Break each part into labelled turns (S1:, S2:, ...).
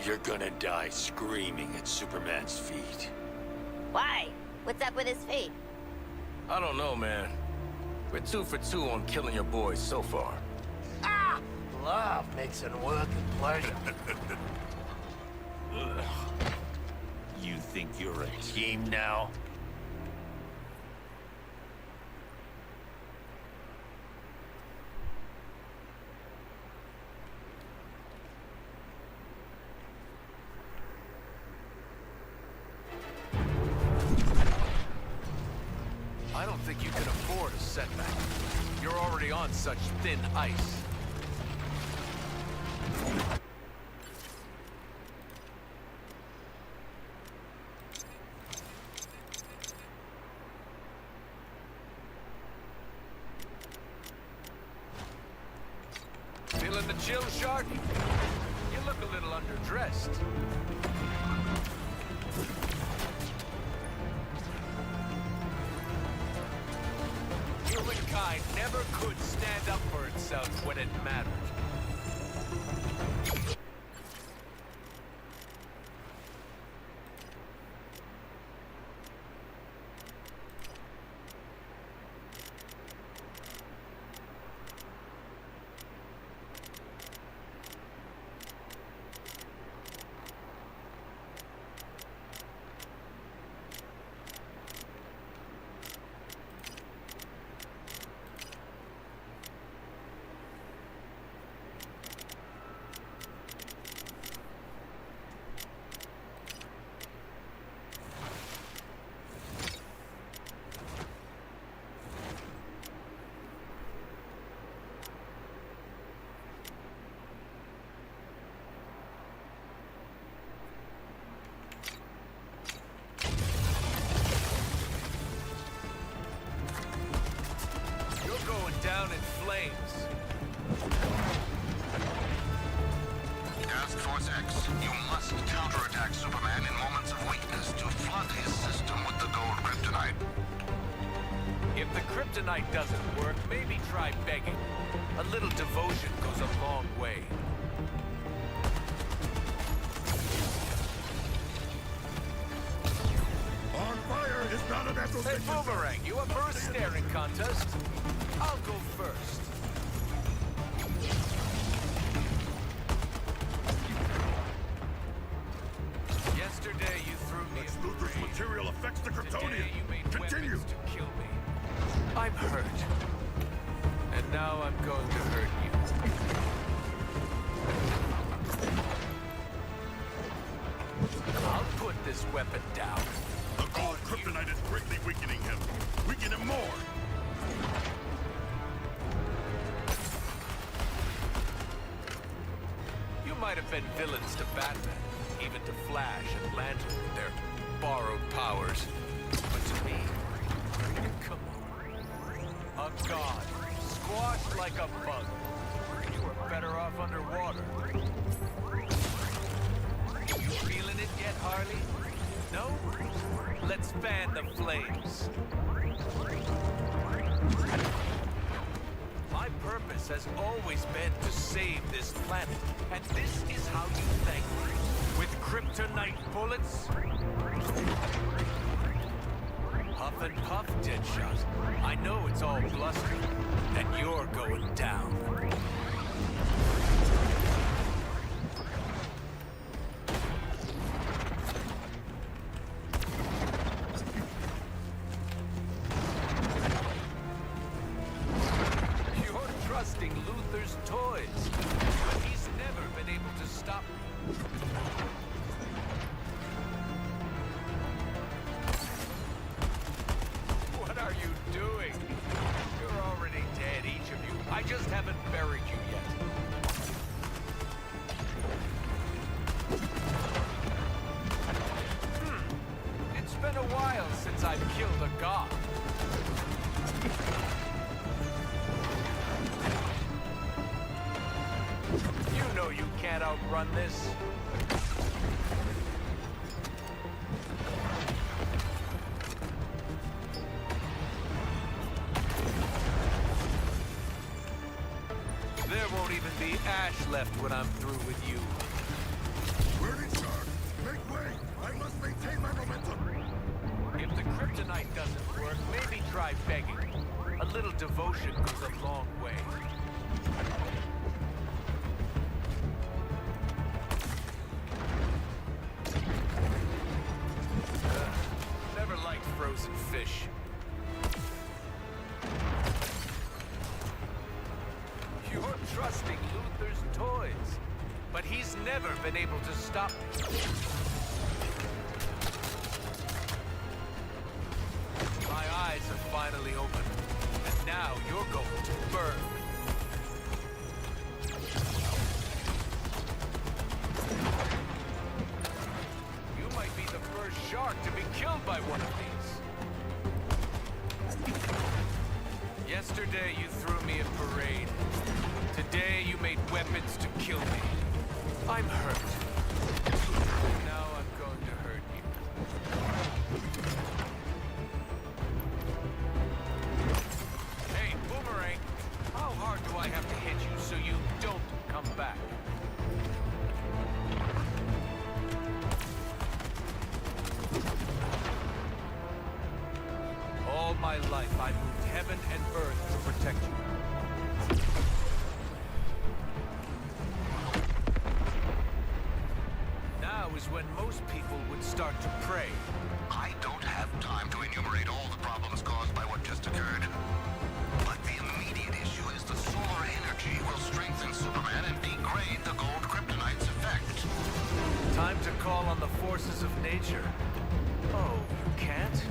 S1: You're gonna die screaming at Superman's feet.
S2: Why? What's up with his feet?
S3: I don't know, man. We're 2 for 2 on killing your boys so far.
S4: Ah! Love makes it work and pleasure.
S1: You think you're a team now?
S5: I don't think you can afford a setback. You're already on such thin ice. Feeling the chill, Shark? You look a little underdressed. Humankind never could stand up for itself when it mattered. Down in flames.
S6: Task Force X, you must counterattack Superman in moments of weakness to flood his system with the gold kryptonite.
S5: If the kryptonite doesn't work, maybe try begging. A little devotion goes a long way.
S7: On fire is not a natural
S5: Hey,
S7: signature.
S5: Boomerang, you up for a staring contest? I'll go first. Yesterday you threw me
S7: Lex
S5: a
S7: Luthor's
S5: grenade.
S7: material affects the
S5: Today
S7: Kryptonian.
S5: you made
S7: Continue.
S5: weapons to kill me. I'm hurt. And now I'm going to hurt you. I'll put this weapon down.
S7: The gold kryptonite is greatly weakening him. Weaken him more.
S5: You might have been villains to Batman, even to Flash and Lantern with their borrowed powers. But to me, come on. A god, squashed like a bug. You were better off underwater. You feeling it yet, Harley? No? Let's fan the flames. My purpose has always been to save this planet, and this is how you thank me. With kryptonite bullets? Huff and puff, Deadshot. I know it's all bluster, and you're going down. Trusting Luthor's toys, but he's never been able to stop me. What are you doing? You're already dead, each of you. I just haven't buried you yet. It's been a while since I've killed a god. You know you can't outrun this. There won't even be ash left when I'm through with you.
S7: Burning Star! Make way! I must maintain my momentum!
S5: If the kryptonite doesn't work, maybe try begging. A little devotion goes a long way. Never liked frozen fish. You're trusting Luther's toys, but he's never been able to stop me. My eyes are finally open, and now you're going to burn. You might be the first shark to be killed by one of these. Yesterday you threw me a parade. Today you made weapons to kill me. I'm hurt. Now I'm going to hurt you. Hey, Boomerang, how hard do I have to hit you so you don't come back? All my life I moved heaven and earth to protect you. Now is when most people would start to pray.
S6: I don't have time to enumerate all the problems caused by what just occurred. But the immediate issue is the solar energy will strengthen Superman and degrade the gold kryptonite's effect.
S5: Time to call on the forces of nature. Oh, you can't?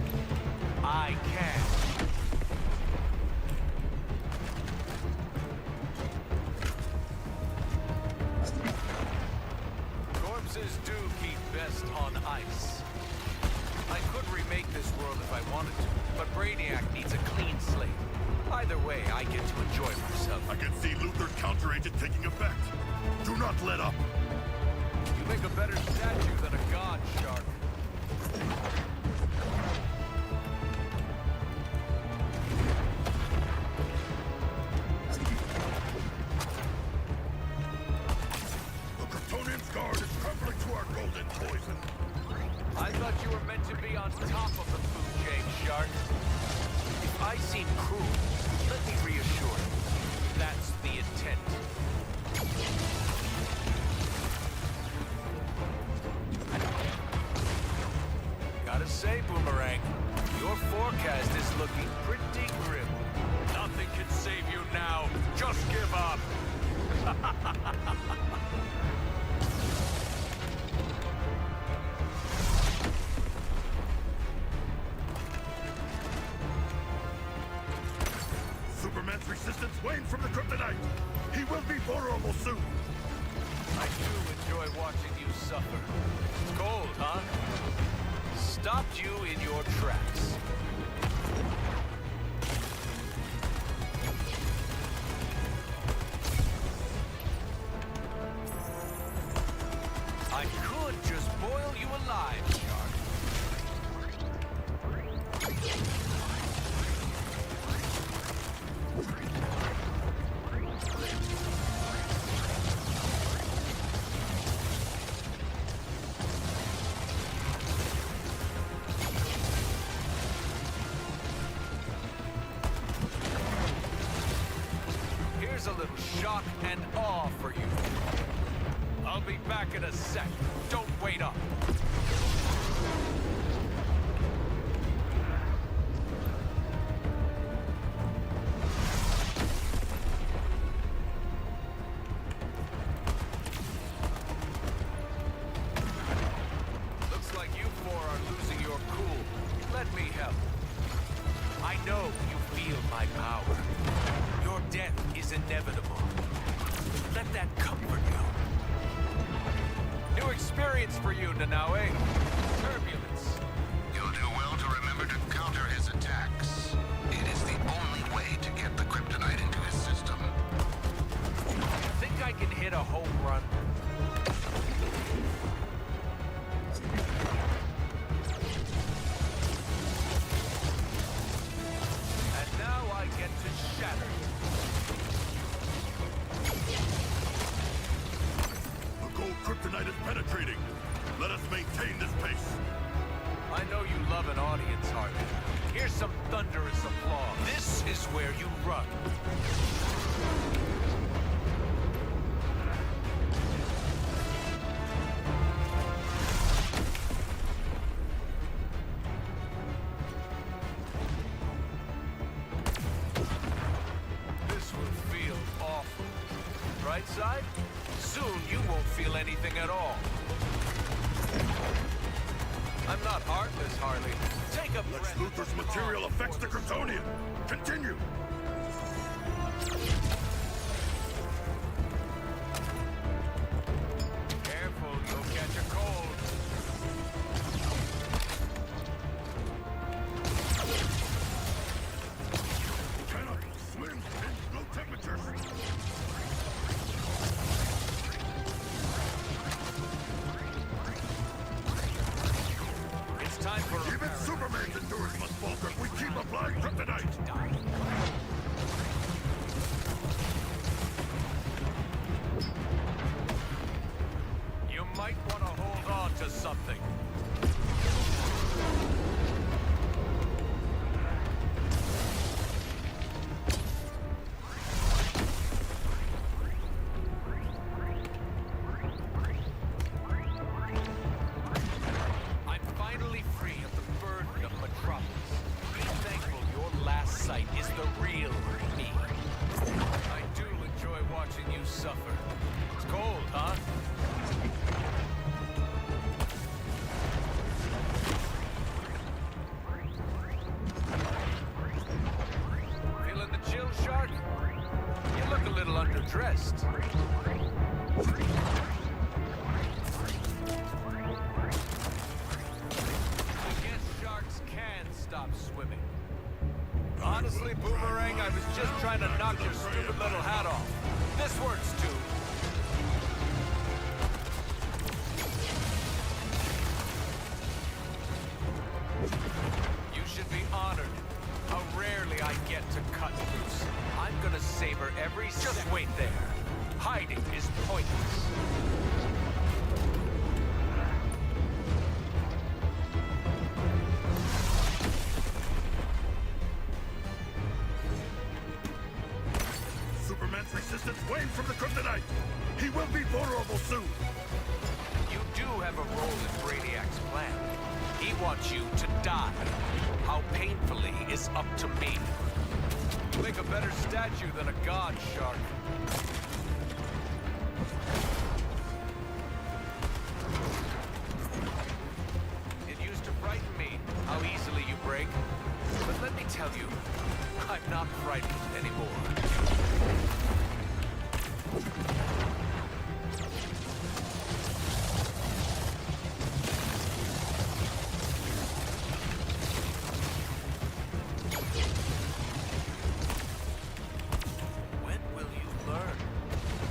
S5: I can. Corpses do keep best on ice. I could remake this world if I wanted to, but Brainiac needs a clean slate. Either way, I get to enjoy myself.
S7: I can see Luther's counter-agent taking effect. Do not let up!
S5: You make a better statue than a god, Shark.
S7: The Kryptonian's guard is crumbling to our golden poison.
S5: I thought you were meant to be on top of the food chain, Shark. If I seem cruel, let me reassure you. That's the intent. Gotta say, Boomerang, your forecast is looking pretty grim. Nothing can save you now. Just give up.
S7: Superman's resistance wanes from the kryptonite. He will be vulnerable soon.
S5: I do enjoy watching you suffer. It's cold, huh? Stopped you in your tracks. I could just boil you alive, Shark. Here's a little shock and awe for you. I'll be back in a sec. Don't wait up. Looks like you four are losing your cool. Let me help. I know you feel my power. Your death is inevitable. Let that comfort you. New experience for you, Nanaue. Turbulence.
S6: You'll do well to remember to counter his attacks. It is the only way to get the kryptonite into his system.
S5: Think I can hit a home run? And now I get to shatter you.
S7: The gold kryptonite is penetrating. Let us maintain this pace.
S5: I know you love an audience, Harley. Here's some thunderous applause. This is where you run. This will feel awful. Right side? Soon you won't feel anything at all. I'm not heartless, Harley. Take a
S7: Lex
S5: breath.
S7: Luthor's material affects the Kryptonian. Continue.
S5: Careful, you'll catch a cold.
S7: Cannot swim in low temperatures.
S5: It's time for a
S7: Even Superman's endurance must falter if we keep applying kryptonite.
S5: You might want to hold on to something. I'm finally free of the burden of Metropolis. Be thankful your last sight is the real me. I do enjoy watching you suffer. It's cold, huh? Feeling the chill, Shark? You look a little underdressed. I guess sharks can stop swimming. Honestly, Boomerang, I was just trying to knock your stupid little hat off. This works too. You should be honored. How rarely I get to cut loose. I'm gonna savor every second. Just wait there. Hiding is pointless.
S7: Superman's resistance wanes from the kryptonite. He will be vulnerable soon.
S5: You do have a role in Brainiac's plan. He wants you to die. How painfully is up to me. You make a better statue than a god, Shark. It used to frighten me how easily you break. But let me tell you, I'm not frightened anymore. When will you learn?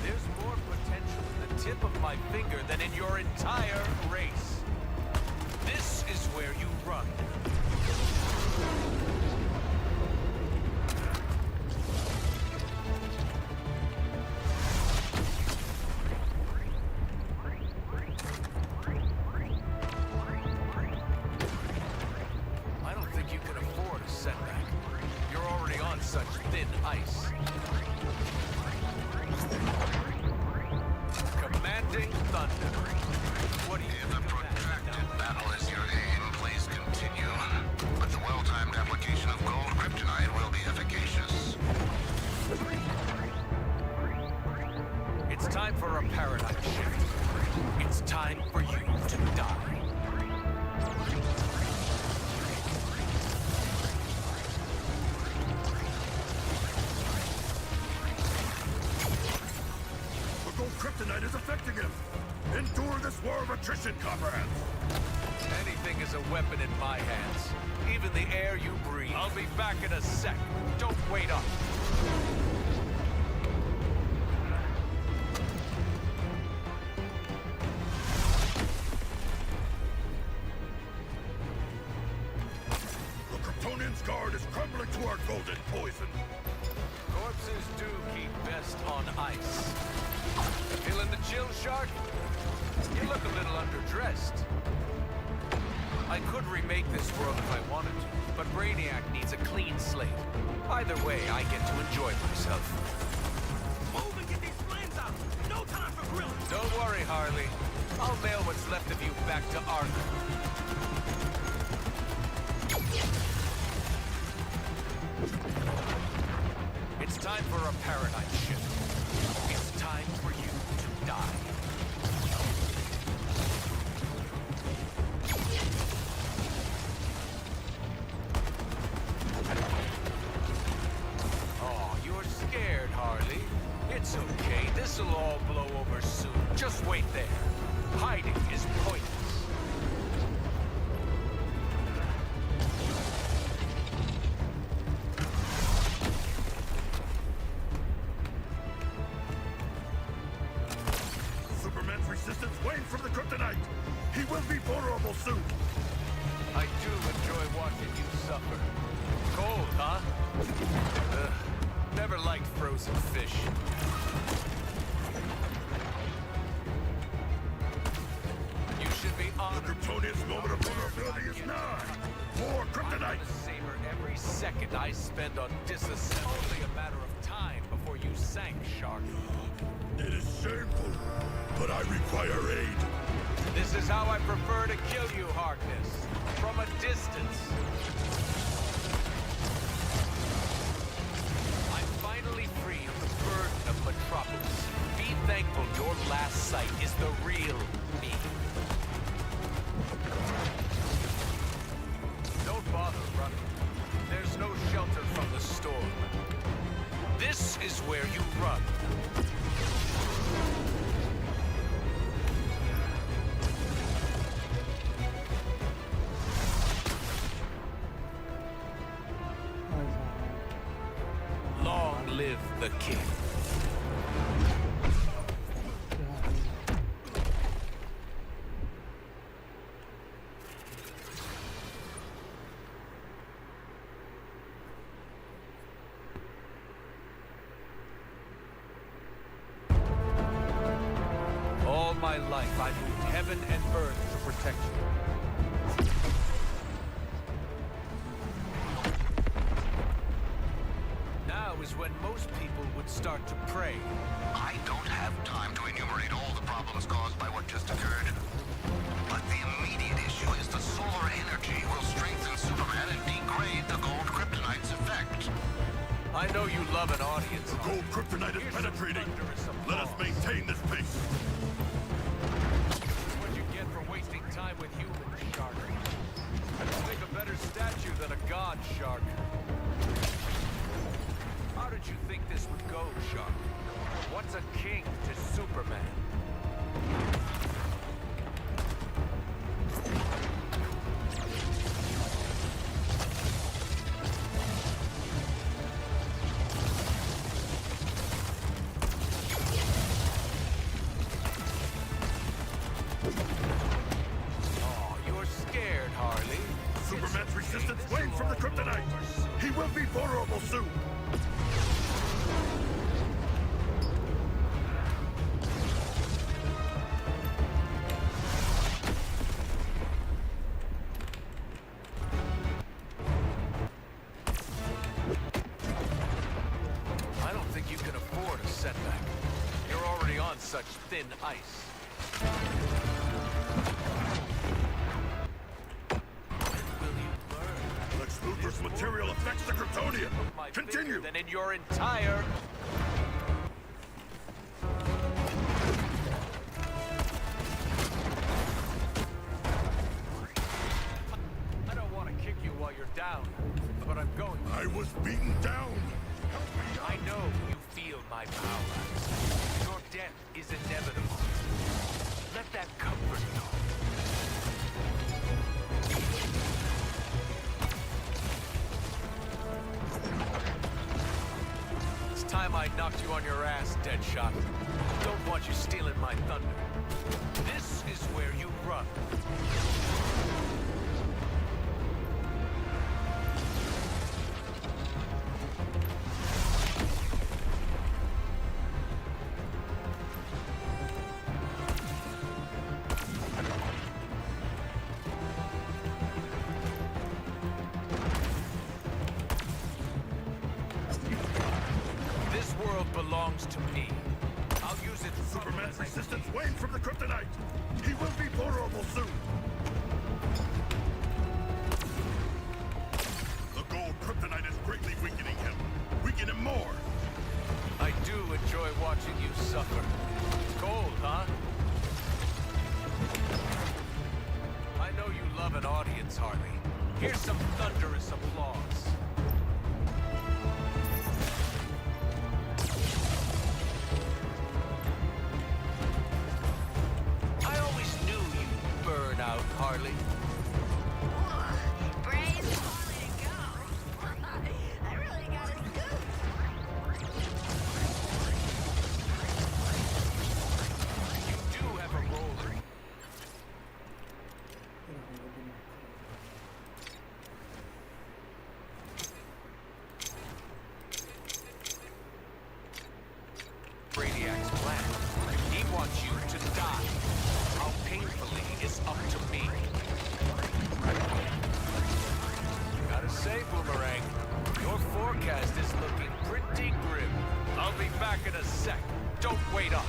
S5: There's more potential in the tip of my finger than in your entire race. This is where you run. I don't think you can afford a setback. You're already on such thin ice. Commanding thunder. What do you
S6: If a protracted battle is your aim, please continue. But the well-timed application of gold kryptonite will be efficacious.
S5: It's time for a paradigm shift. It's time for you to die.
S7: The gold kryptonite is affecting him. Endure this war of attrition, comrades.
S5: Anything is a weapon in my hands. Even the air you breathe. I'll be back in a sec. Don't wait up.
S7: The Kryptonian's guard is crumbling toward golden poison.
S5: Corpses do keep best on ice. Feeling the chill? chill, Shark? You look a little underdressed. I could remake this world if I wanted to, but Brainiac needs a clean slate. Either way, I get to enjoy myself.
S4: Move and get these flames out! No time for grilling!
S5: Don't worry, Harley. I'll mail what's left of you back to Arkham. It's time for a paradigm shift. It's time for you to die. Oh, you're scared, Harley. It's okay. This'll all blow over soon. Just wait there. Hiding is pointless.
S7: Superman's resistance wanes from the kryptonite. He will be vulnerable soon.
S5: I do enjoy watching you suffer. Cold, huh? Never liked frozen fish. You should be
S7: The
S5: honored.
S7: Kryptonian's moment of vulnerability is nigh. More
S5: I'm
S7: kryptonite.
S5: gonna savor every second I spend on disassembly. Only a matter of time before you sank, Shark.
S7: It is shameful, but I require aid.
S5: This is how I prefer to kill you, Harkness. From a distance. I'm finally free of the burden of Metropolis. Be thankful your last sight is the real me. Don't bother running. There's no shelter from the storm. This is where you run. Long live the king. All my life, I moved heaven and earth to protect you. Now is when most people would start to pray.
S6: I don't have time to enumerate all the problems caused by what just occurred. But the immediate issue is the solar energy will strengthen Superman and degrade the gold kryptonite's effect.
S5: I know you love an audience.
S7: The gold kryptonite is
S5: Here's some
S7: penetrating.
S5: thunderous
S7: Let us
S5: applause.
S7: maintain this pace.
S5: What you get for wasting time with humans, Shark. Make a better statue than a god, Shark. How did you think this would go, Shark? What's a king to Superman? Oh, you're scared, Harley.
S7: Superman's resistance wanes from the kryptonite. He will be vulnerable soon.
S5: I don't think you can afford a setback. You're already on such thin ice. Will you learn?
S7: Lex Luthor's material affects the Kryptonian.
S5: My
S7: Continue.
S5: bigger than in your entire... I don't want to kick you while you're down, but I'm going to.
S7: I was beaten down.
S5: I know you feel my power. Your death is inevitable. Let that comfort you. It's time I knocked you on your ass, Deadshot. Don't want you stealing my thunder. This is where you run. belongs to me. I'll use it.
S7: Superman's resistance waned from the kryptonite. He will be vulnerable soon. The gold kryptonite is greatly weakening him. Weaken him more.
S5: I do enjoy watching you suffer. Cold, huh? I know you love an audience, Harley. Here's some thunderous applause. I always knew you'd burn out, Harley.
S2: Brains Harley to go. I really got a scoop.
S5: You do have a roller. Brainiac's plan. He wants you to die. How painfully is up to me. Gotta say, Boomerang, your forecast is looking pretty grim. I'll be back in a sec. Don't wait up.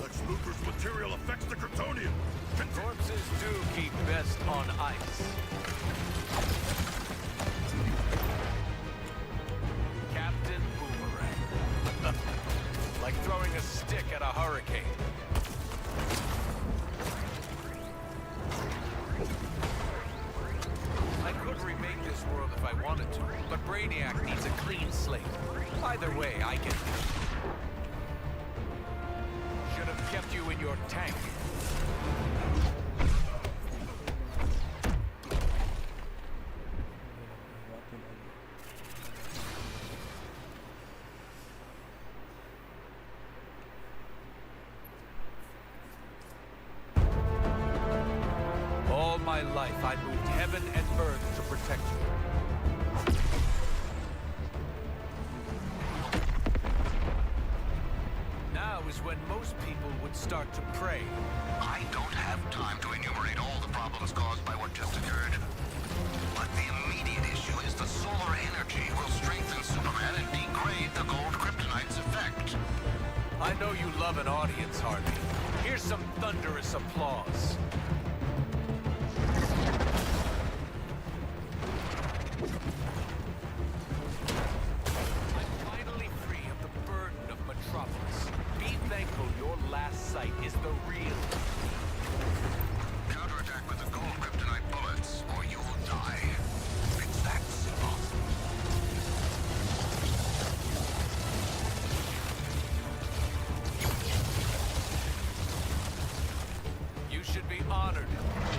S7: Lex Luthor's material affects the Kryptonian.
S5: Corpses do keep best on ice. Captain Boomerang. Like throwing a stick at a hurricane. I could remake this world if I wanted to, but Brainiac needs a clean slate. Either way, I get it. Should have kept you in your tank. All my life, I moved heaven and earth to protect you. Now is when most people would start to pray.
S6: I don't have time to enumerate all the problems caused by what just occurred. But the immediate issue is the solar energy will strengthen Superman and degrade the gold kryptonite's effect.
S5: I know you love an audience, Harley. Here's some thunderous applause. I'm finally free of the burden of Metropolis. Be thankful your last sight is the real.
S6: Counterattack with the gold kryptonite bullets, or you'll die. It's that simple.
S5: You should be honored.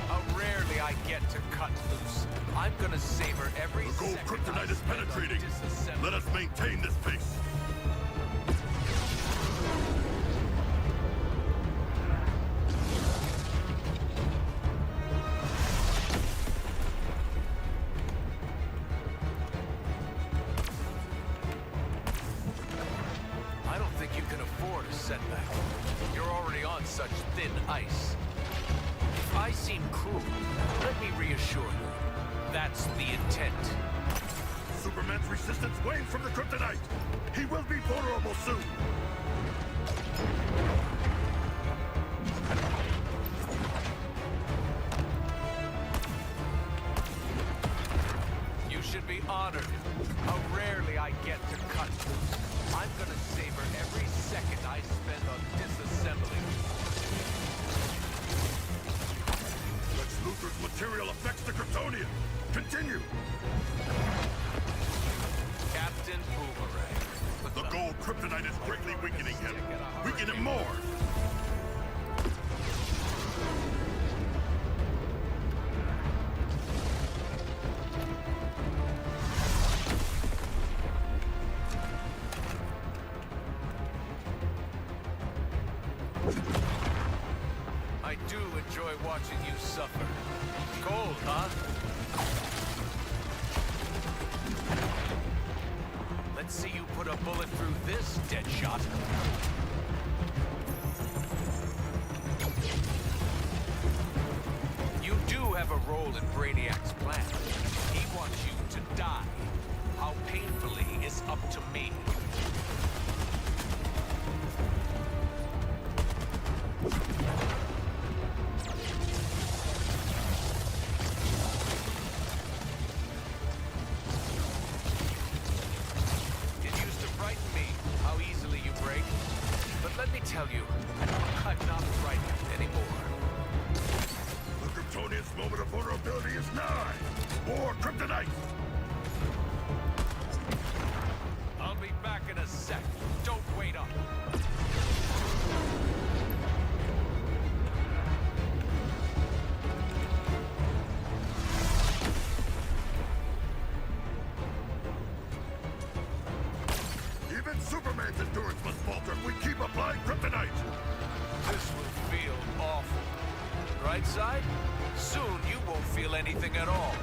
S5: How rarely I get to cut loose. I'm gonna savor every
S7: The gold
S5: second
S7: kryptonite
S5: I
S7: is
S5: spend on
S7: penetrating.
S5: disassembly.
S7: Let us maintain this pace.
S5: I don't think you can afford a setback. You're already on such thin ice. If I seem cruel, let me reassure you. That's the intent.
S7: Superman's resistance waned from the kryptonite. He will be vulnerable soon.
S5: You should be honored. How rarely I get to cut loose. I'm gonna savor every second I spend on disassembling.
S7: Lex Luthor's material affects the Kryptonian. Continue.
S5: Captain Boomerang.
S7: The gold kryptonite is greatly weakening him. Weaken him more.
S5: I do enjoy watching you suffer. Cold, huh? Let's see you put a bullet through this, Deadshot. a role in Brainiac's plan. He wants you to die. How painfully is up to me. It used to frighten me how easily you break. But let me tell you, I'm not frightened anymore.
S7: The Kryptonian's moment of vulnerability is nigh. More kryptonite!
S5: I'll be back in a sec. Don't wait up.
S7: Even Superman's endurance must falter if we keep applying kryptonite!
S5: This will feel awful. Right side? Soon you won't feel anything at all.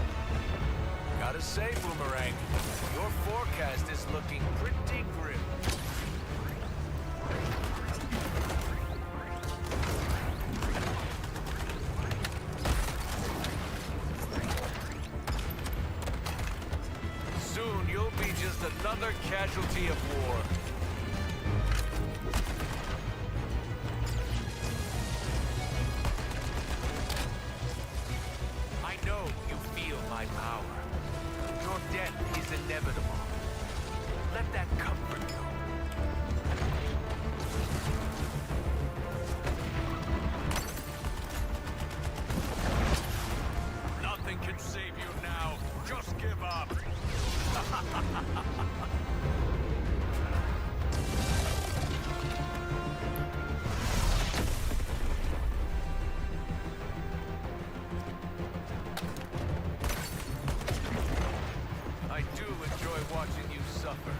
S5: Gotta say, Boomerang, your forecast is looking pretty grim. Soon you'll be just another casualty of war. I know you feel my power. Your death is inevitable. Let that comfort you. Nothing can save you now. Just give up. I do enjoy watching you suffer.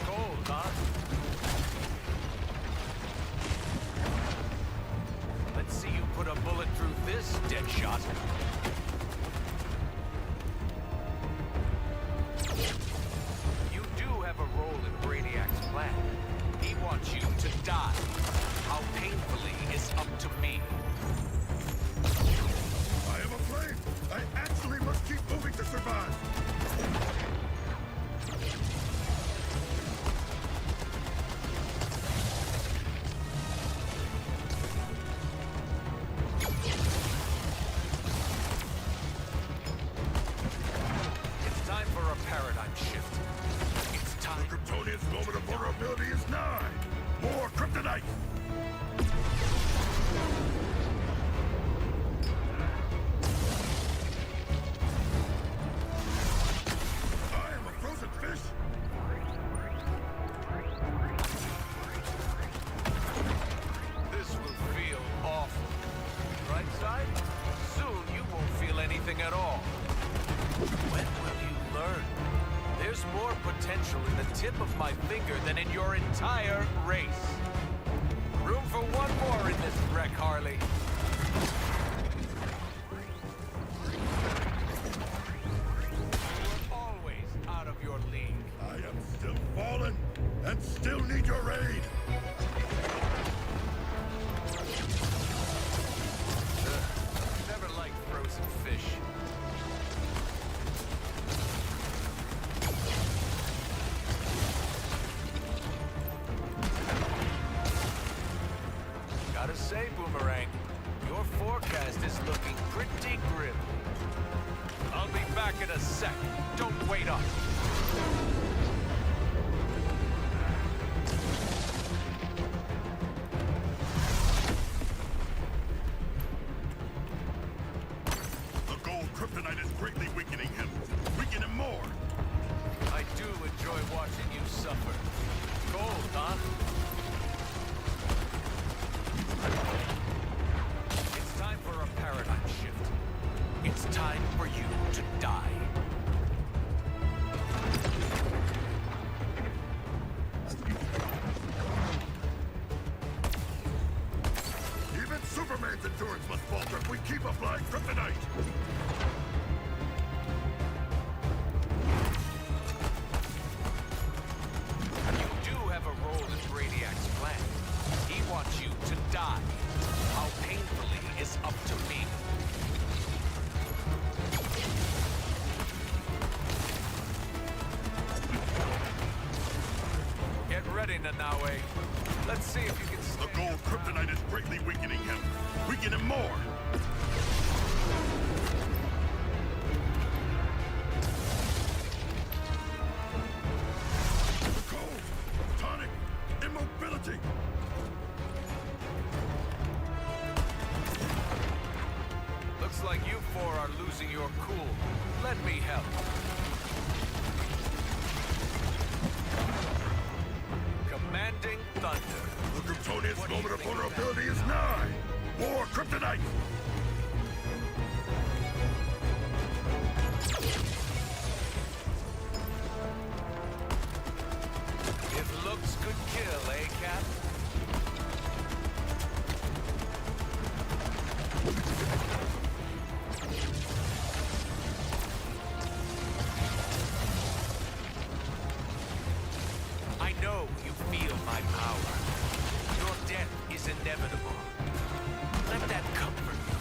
S5: Cold, huh? Let's see you put a bullet through this, Deadshot. You do have a role in Brainiac's plan. He wants you to die. How painfully is up to me.
S7: I am afraid! I actually must keep moving to survive!
S5: It's time for a paradigm shift. It's
S7: The
S5: time.
S7: Kryptonian's moment of vulnerability is nigh! More kryptonite! I am a frozen fish!
S5: This will feel awful. Right side? Soon you won't feel anything at all. When will you learn? There's more potential in the tip of my finger than in your entire race. Room for one more in this wreck, Harley. We're always out of your league.
S7: I am still fallen, and still need your aid!
S5: Never liked frozen fish. Gotta say, Boomerang, your forecast is looking pretty grim. I'll be back in a sec. Don't wait up.
S7: The gold kryptonite is greatly weakening him. Weaken him more!
S5: I do enjoy watching you suffer. Cold, huh? It's time for a paradigm shift. It's time for you to die.
S7: Even Superman's endurance must falter if we keep applying kryptonite!
S5: You do have a role in Brainiac's plan. He wants you to die. How painfully is up to me. Nanaue. Let's see if you can
S7: The
S5: stand
S7: gold kryptonite is greatly weakening him. Weaken him more. The cold, tonic, immobility.
S5: Looks like you four are losing your cool. Let me help. Commanding Thunder.
S7: The Kryptonian's moment of vulnerability is nigh. War kryptonite.
S5: If looks could kill, eh, Cap? I know you feel my power. Your death is inevitable. Let that comfort you.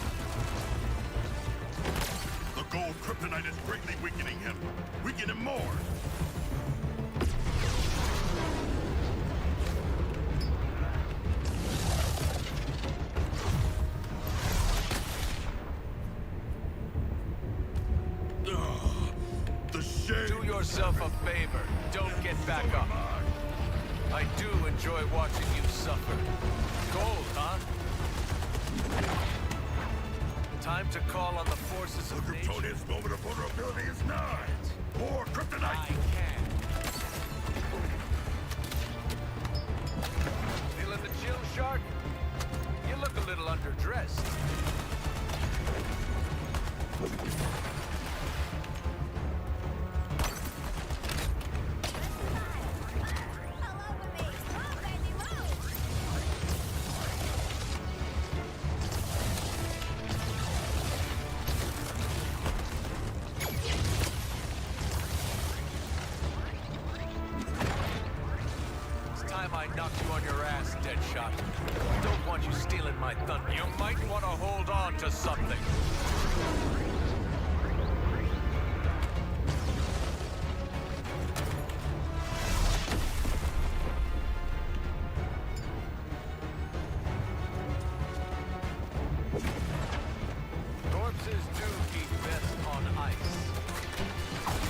S7: The gold kryptonite is greatly weakening him. Weaken him more. Ugh, the shame.
S5: Do yourself a favor. Don't get back up. I do enjoy watching you suffer. Gold, huh? Time to call on the forces
S7: The
S5: of nature.
S7: Kryptonian's moment of vulnerability is nigh. War
S5: I
S7: kryptonite.
S5: can. Feeling the chill, Shark? You look a little underdressed.
S2: Hello, with me. Move, baby, move.
S5: It's time I knocked you on your ass, Deadshot. Don't want you stealing my thunder. You might want to hold on to something. Corpses do keep best on ice.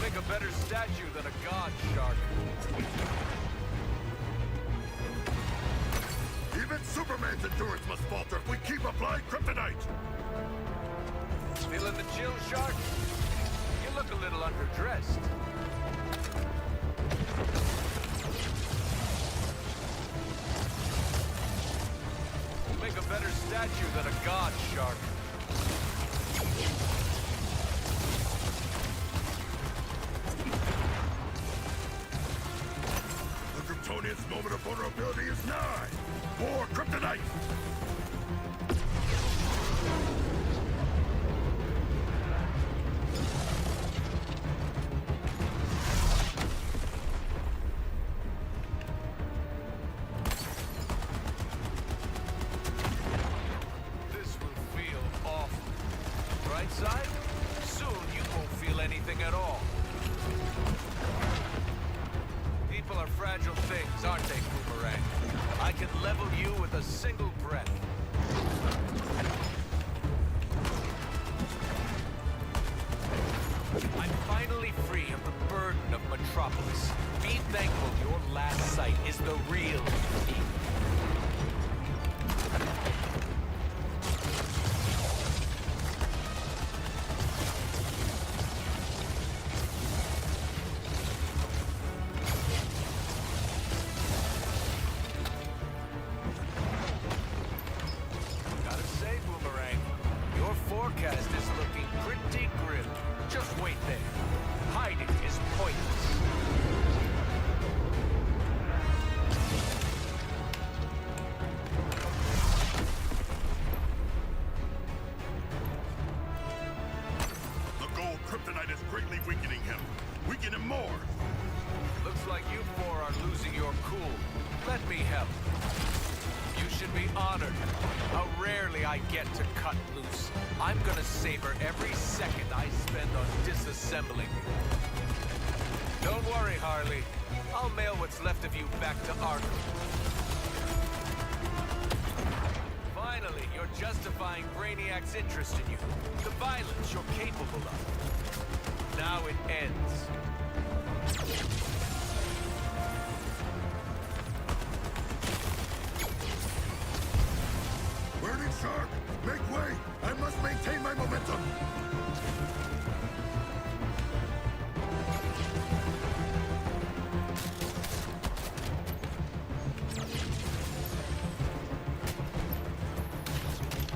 S5: Make a better statue than a god, Shark.
S7: Even Superman's endurance must falter if we keep applying kryptonite.
S5: Feeling the chill, Shark? You look a little underdressed. Make a better statue than a god, Shark.
S7: The Kryptonian's moment of vulnerability is nigh. War kryptonite.
S5: This will feel awful. Right side? Soon you won't feel anything at all. People are fragile things, aren't they, Boomerang? I can level you with a single breath. I'm finally free of the burden of Metropolis. Be thankful your last sight is the real me. Gotta say, Boomerang, your forecast is looking pretty grim. Just wait there. Hiding is pointless.
S7: The gold kryptonite is greatly weakening him. Weaken him more.
S5: Looks like you four are losing your cool. Let me help. You should be honored. How rarely I get to cut loose. I'm gonna savor every second I spend on disassembling you. Don't worry, Harley. I'll mail what's left of you back to Arkham. Finally, you're justifying Brainiac's interest in you. The violence you're capable of. Now it ends.
S7: Burning Shark, make way! I must maintain my momentum!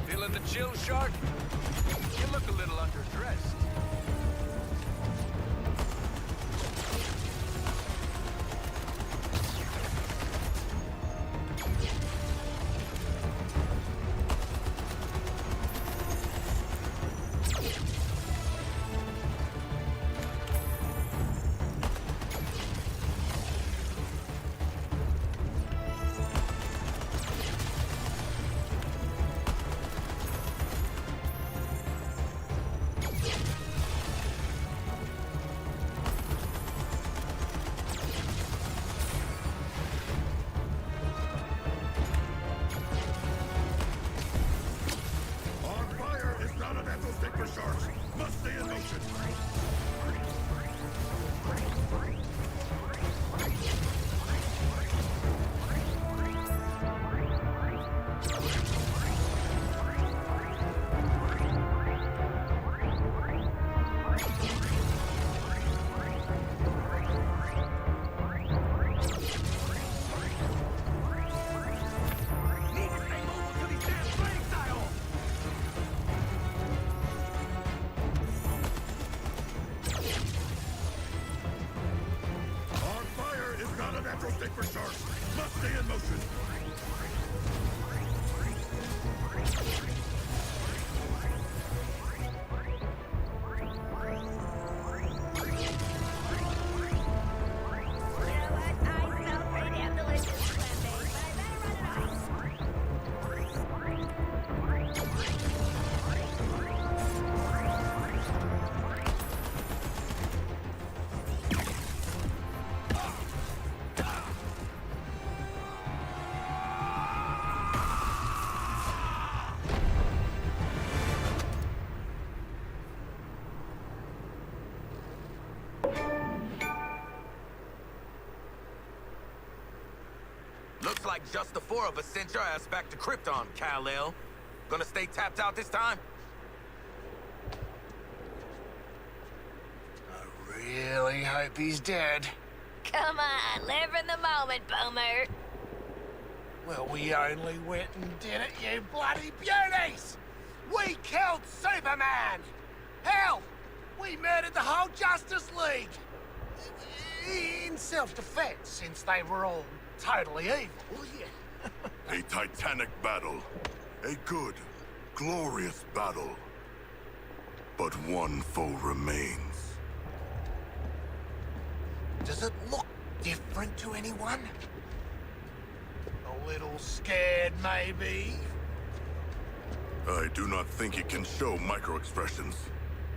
S5: Feeling the chill, Shark? You look a little underdressed.
S7: On fire is not a natural state for sharks! Must stay in motion! On fire is not a natural state for sharks! Must stay in motion!
S2: You know what? I smell pretty damn delicious, plant-based, but I better run it off.
S3: Looks like just the four of us sent your ass back to Krypton, Kal-El. Gonna stay tapped out this time?
S4: I really hope he's dead.
S2: Come on, live in the moment, Boomer.
S4: Well, we only went and did it, you bloody beauties! We killed Superman! Hell, we murdered the whole Justice League! In self-defense, since they were all totally evil, yeah.
S7: A titanic battle. A good, glorious battle. But one foe remains.
S4: Does it look different to anyone? A little scared, maybe?
S7: I do not think it can show micro-expressions.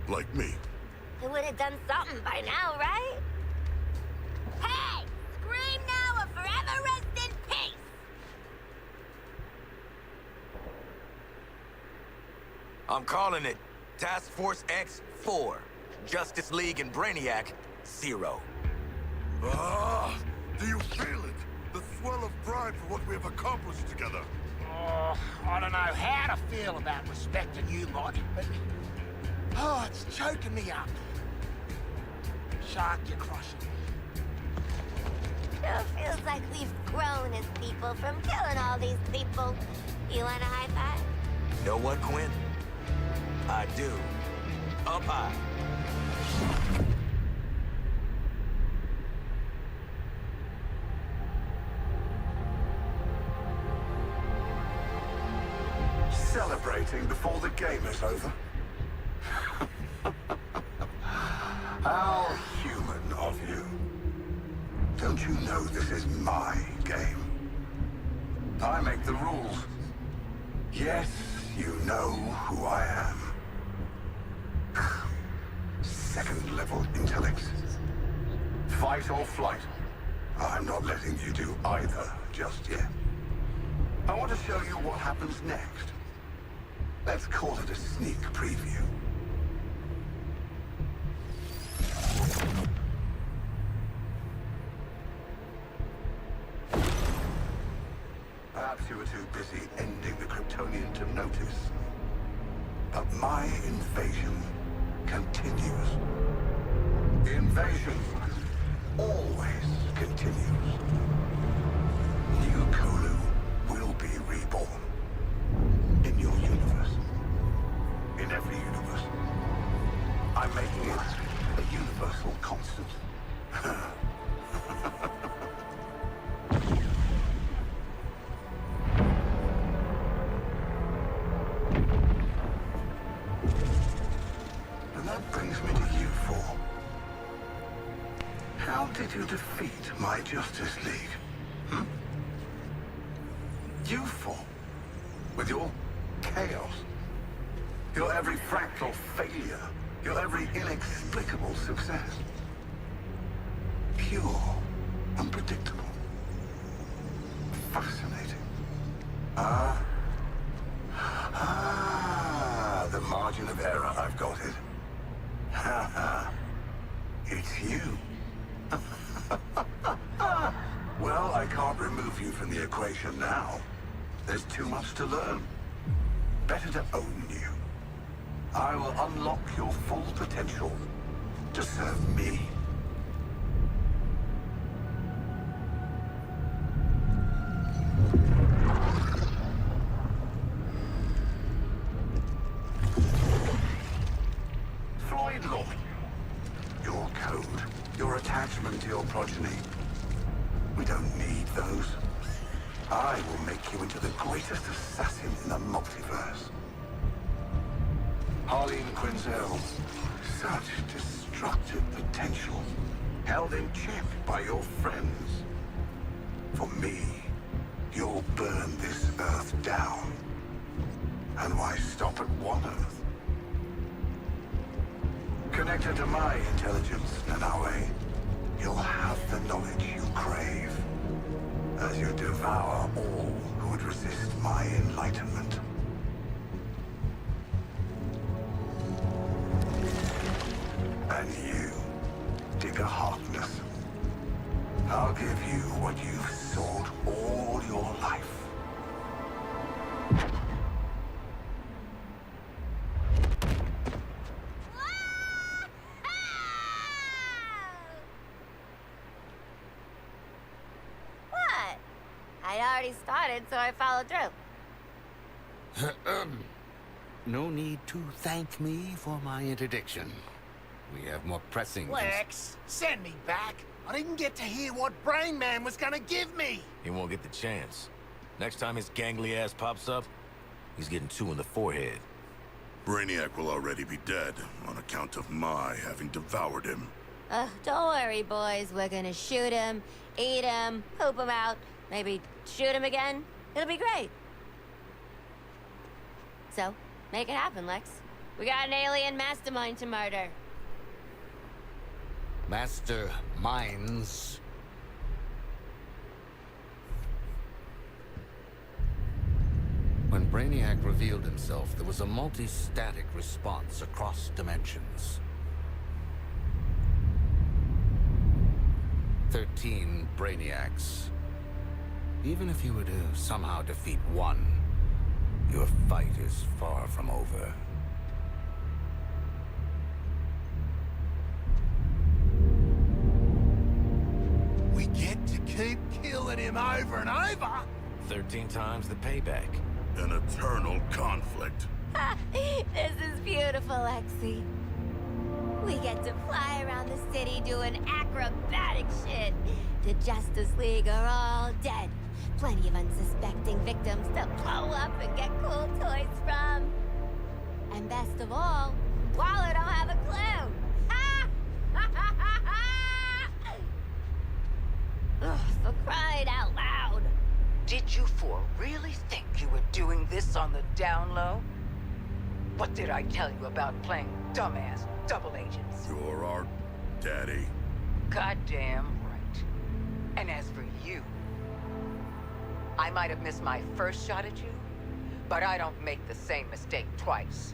S7: Like me.
S2: Who would have done something by now, right? Hey! Scream now or forever rest in peace!
S3: I'm calling it Task Force X-4. Justice League and Brainiac, 0.
S7: Ah! Do you feel it? The swell of pride for what we have accomplished together.
S4: Oh, I don't know how to feel about respecting you lot, but... Oh, it's choking me up. Shark, you're crushing me.
S2: Sure feels like we've grown as people from killing all these people. You want a high five?
S3: Know what, Quinn? I do. Up high.
S6: Celebrating before the game is over? How human of you. Don't you know this is my game? I make the rules. Yes, you know who I am. Second-level intellect.
S8: Fight or flight? I'm not letting you do either just yet. I want to show you what happens next. Let's call it a sneak preview. Perhaps you were too busy ending the Kryptonian to notice. But my invasion continues. The invasion always continues. New Colu will be reborn. In your universe. In every universe. I'm making it a universal constant. And that brings me to you four. How did you defeat my Justice League? You four. With your chaos. Your every fractal failure. Your every inexplicable success. Pure. Unpredictable. Fascinating. The margin of error, I've got it. It's you. Well, I can't remove you from the equation now. There's too much to learn. Better to own you. I will unlock your full potential to serve me. Floyd Law. Your code, your attachment to your progeny. We don't need those. I will make you into the greatest assassin in the multiverse. Harleen Quinzel, such destructive potential, held in check by your friends. For me, you'll burn this Earth down. And why stop at one Earth? Connected to my intelligence, Nanaue, you'll have the knowledge you crave. As you devour all who would resist my enlightenment. And you, Digger Harkness. I'll give you what you've sought all your life.
S2: What? I already started, so I followed through.
S9: No need to thank me for my interdiction. We have more pressing...
S4: Lex, send me back. I didn't get to hear what Brain Man was gonna give me.
S3: He won't get the chance. Next time his gangly ass pops up, he's getting 2 in the forehead.
S7: Brainiac will already be dead on account of my having devoured him.
S2: Don't worry, boys. We're gonna shoot him, eat him, poop him out, maybe shoot him again. It'll be great. So, make it happen, Lex. We got an alien mastermind to murder.
S9: Master minds. When Brainiac revealed himself, there was a multi-static response across dimensions. 13 Brainiacs. Even if you were to somehow defeat one, your fight is far from over.
S4: We get to keep killing him over and over.
S3: 13 times the payback.
S7: An eternal conflict.
S2: This is beautiful, Lexi. We get to fly around the city doing acrobatic shit. The Justice League are all dead. Plenty of unsuspecting victims to blow up and get cool toys from. And best of all, Waller don't have a clue. Ugh, for crying out loud.
S10: Did you four really think you were doing this on the down low? What did I tell you about playing dumbass double agents?
S7: You're our daddy.
S10: goddamn right. And as for you, I might have missed my first shot at you, but I don't make the same mistake twice.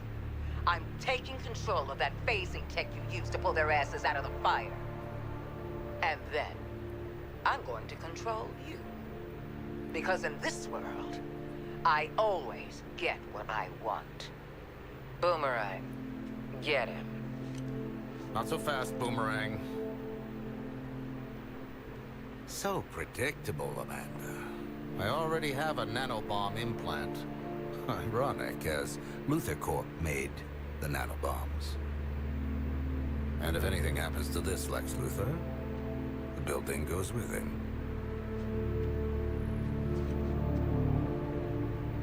S10: I'm taking control of that phasing tech you used to pull their asses out of the fire. And then, I'm going to control you. Because in this world, I always get what I want. Boomerang, get him.
S9: Not so fast, Boomerang. So predictable, Amanda. I already have a nanobomb implant. Ironic, as Luthor Corp made the nanobombs. And if anything happens to this Lex Luthor, the building goes with him.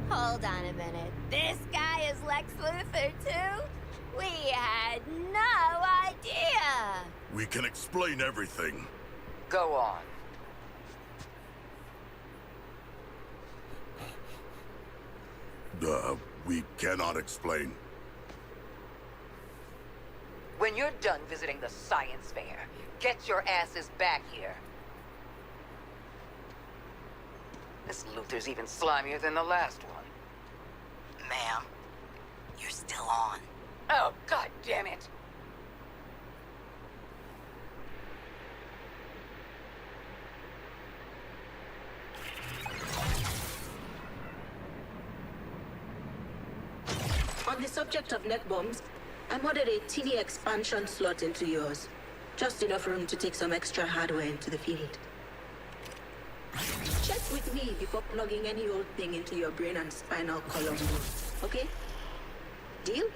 S2: Hold on a minute. This guy is Lex Luthor, too? We had no idea!
S7: We can explain everything.
S10: Go on.
S7: We cannot explain.
S10: When you're done visiting the science fair, get your asses back here. This Luthor's even slimier than the last one.
S11: Ma'am, you're still on.
S10: Oh, god damn it!
S12: On the subject of net bombs, I modded a teeny expansion slot into yours. Just enough room to take some extra hardware into the field. Check with me before plugging any old thing into your brain and spinal column, okay? Deal?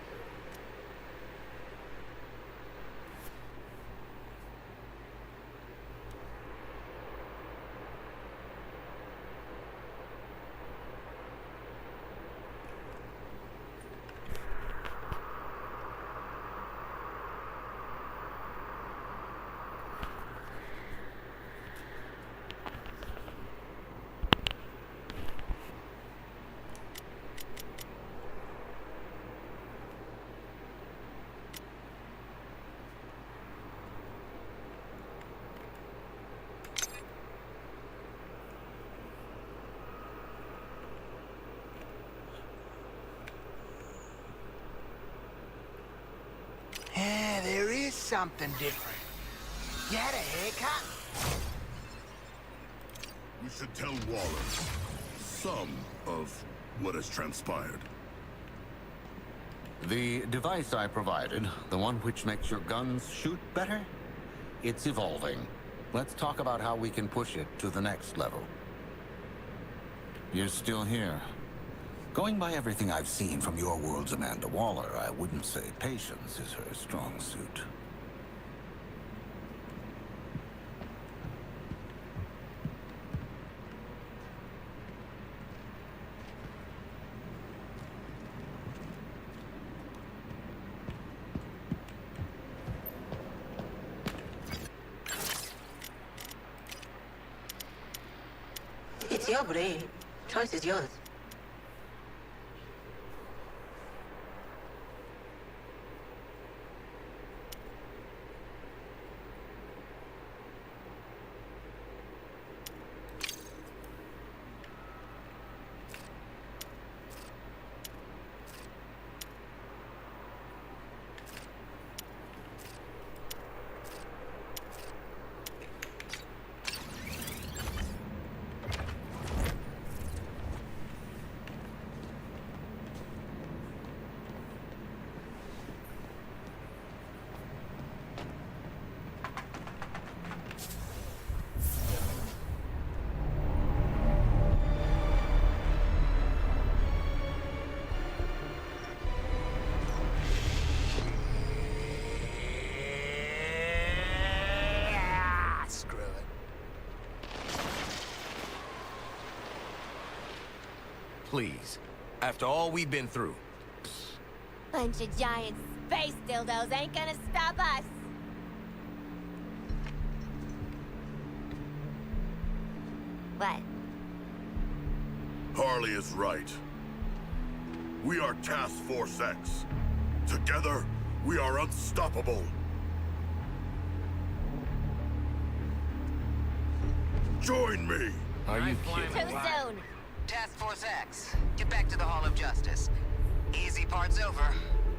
S4: Yeah, there is something different. You had a haircut?
S7: We should tell Waller some of what has transpired.
S9: The device I provided, the one which makes your guns shoot better, it's evolving. Let's talk about how we can push it to the next level. You're still here. Going by everything I've seen from your world's Amanda Waller, I wouldn't say patience is her strong suit.
S12: It's your brain. Choice is yours.
S4: Screw it.
S3: Please. After all we've been through.
S2: Bunch of giant space dildos ain't gonna stop us. What?
S7: Harley is right. We are Task Force X. Together, we are unstoppable. join me.
S5: Are you kidding?
S2: Too soon.
S10: Task Force X, get back to the Hall of Justice. Easy part's over.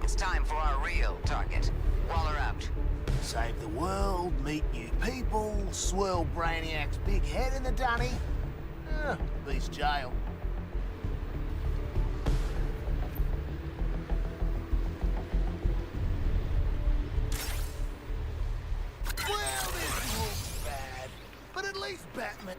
S10: It's time for our real target. Waller out.
S4: Save the world, meet new people, swirl Brainiac's big head in the dunny. Beats jail. Well, this looks bad, but at least Batman...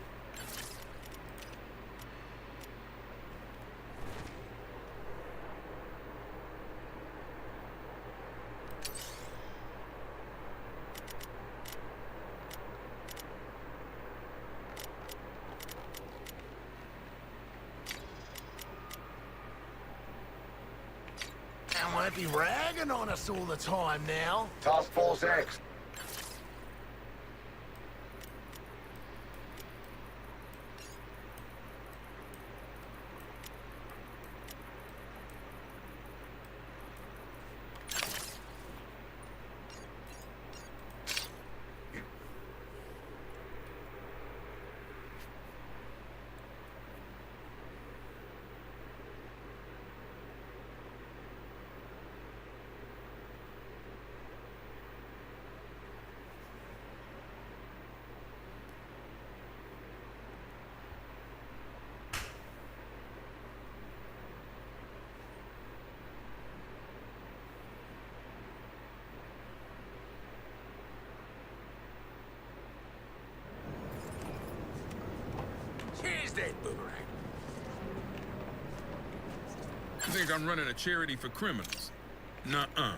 S4: Won't be ragging on us all the time now.
S8: Task Force X.
S4: Here's that boomerang.
S13: You think I'm running a charity for criminals? Nuh-uh.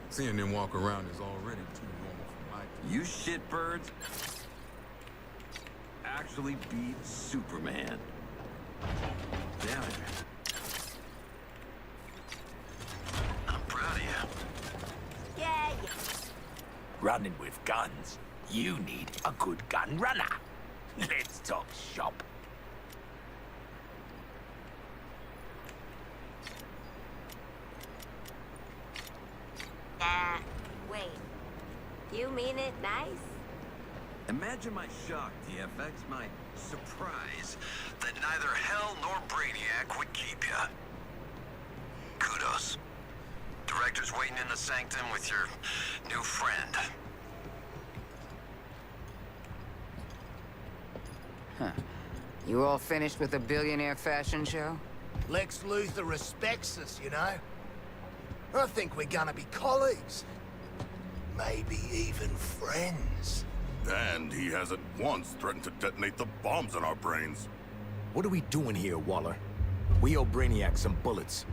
S13: Seeing them walk around is already too normal for my...
S1: You shitbirds actually beat Superman. Damn it.
S6: I'm proud of you.
S2: Yeah.
S3: Running with guns, you need a good gun runner. Let's talk shop.
S2: Wait. You mean it nice?
S1: Imagine my shock, DFX, my
S6: Surprise that neither Hell nor Brainiac would keep you. Kudos. Director's waiting in the sanctum with your new friend.
S10: Huh. You all finished with the billionaire fashion show?
S4: Lex Luthor respects us, you know? I think we're gonna be colleagues. Maybe even friends.
S7: And he hasn't once threatened to detonate the bombs in our brains.
S3: What are we doing here, Waller? We owe Brainiac some bullets.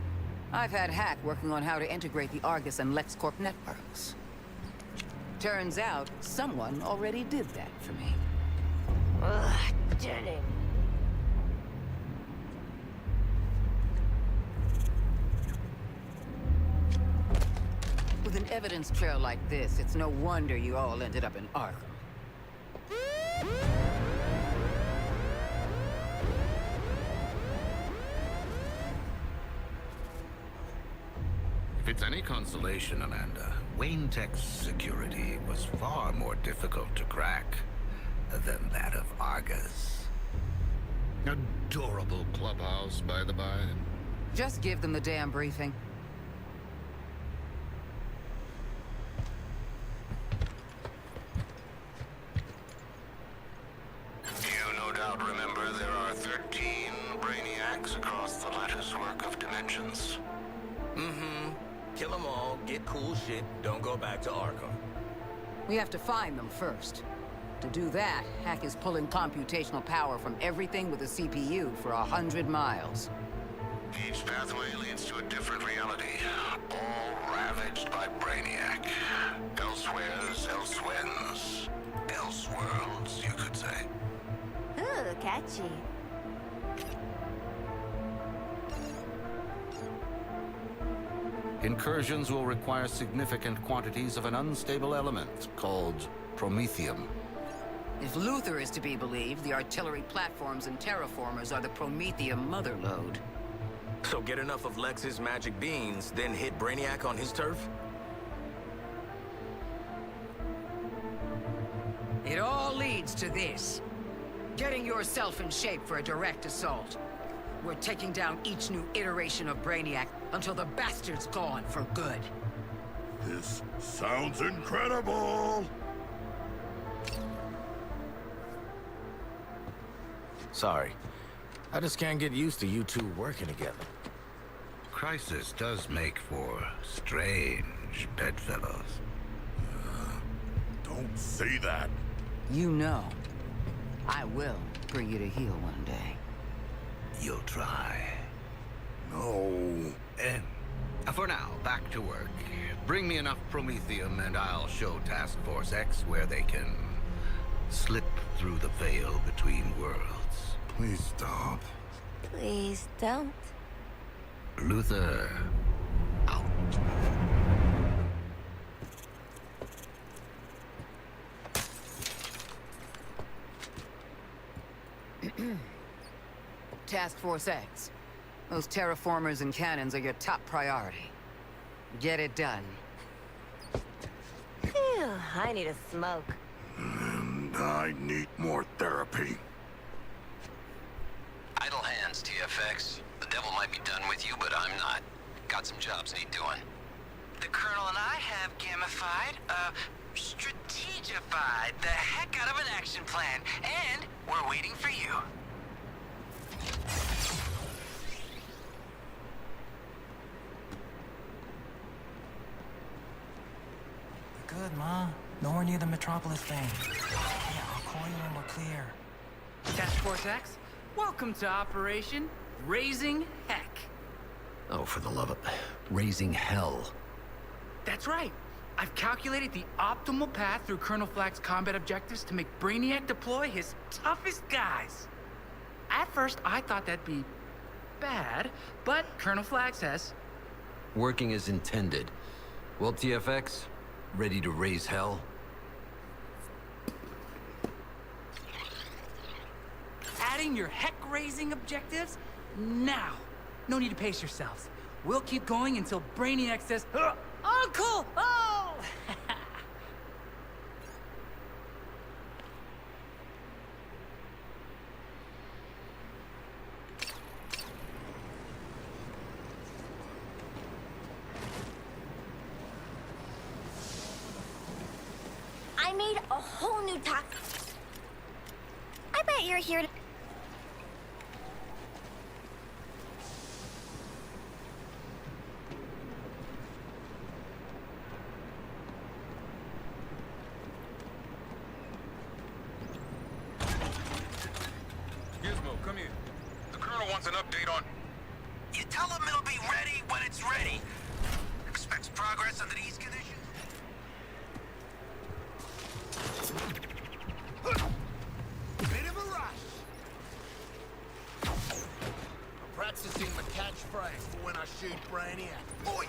S10: I've had Hack working on how to integrate the Argus and LexCorp networks. Turns out, someone already did that for me.
S2: Ugh, did it.
S10: With an evidence trail like this, it's no wonder you all ended up in Arkham.
S9: If it's any consolation, Amanda, Wayne Tech's security was far more difficult to crack than that of Argus. Adorable clubhouse, by the by.
S10: Just give them the damn briefing.
S6: You no doubt remember there are 13 Brainiacs across the latticework of dimensions.
S3: Mm-hmm. Kill them all, get cool shit, don't go back to Arkham.
S10: We have to find them first. To do that, Hack is pulling computational power from everything with a CPU for 100 miles.
S6: Each pathway leads to a different reality, all ravaged by Brainiac. Elsewheres, elsewhens, elseworlds, you could say.
S2: Ooh, catchy.
S9: Incursions will require significant quantities of an unstable element called promethium.
S10: If Luthor is to be believed, the artillery platforms and terraformers are the promethium motherlode.
S3: So get enough of Lex's magic beans, then hit Brainiac on his turf?
S10: It all leads to this. Getting yourself in shape for a direct assault. We're taking down each new iteration of Brainiac until the bastard's gone for good.
S7: This sounds incredible!
S3: Sorry. I just can't get used to you two working together.
S6: Crisis does make for strange bedfellows.
S7: Don't say that.
S10: You know, I will bring you to heel one day.
S6: You'll try.
S7: No.
S6: And for now, back to work. Bring me enough Promethium and I'll show Task Force X where they can slip through the veil between worlds.
S8: Please stop.
S2: Please don't.
S6: Luther, out.
S10: Task Force X. Those terraformers and cannons are your top priority. Get it done.
S2: Phew, I need a smoke.
S8: And I need more therapy.
S14: Idle hands, TFX. The devil might be done with you, but I'm not. Got some jobs need doing.
S11: The Colonel and I have gamified, strategified the heck out of an action plan, and we're waiting for you.
S15: Good, Ma. Nowhere near the Metropolis thing. Yeah, I'll call you when we're clear.
S16: Task Force X, welcome to Operation Raising Heck.
S14: Oh, for the love of... Raising hell.
S16: That's right. I've calculated the optimal path through Colonel Flagg's combat objectives to make Brainiac deploy his toughest guys. At first, I thought that'd be bad, but Colonel Flagg says...
S14: Working as intended. Well, TFX, ready to raise hell?
S16: Adding your heck-raising objectives? Now. No need to pace yourselves. We'll keep going until Brainiac says, Uncle! Oh!
S2: I made a whole new task. I bet you're here to...
S13: Gizmo, come here. The Colonel wants an update on...
S11: You tell him it'll be ready when it's ready. Expects progress under these conditions.
S4: Bit of a rush. I'm practicing my catchphrase for when I shoot Brainiac. Oi!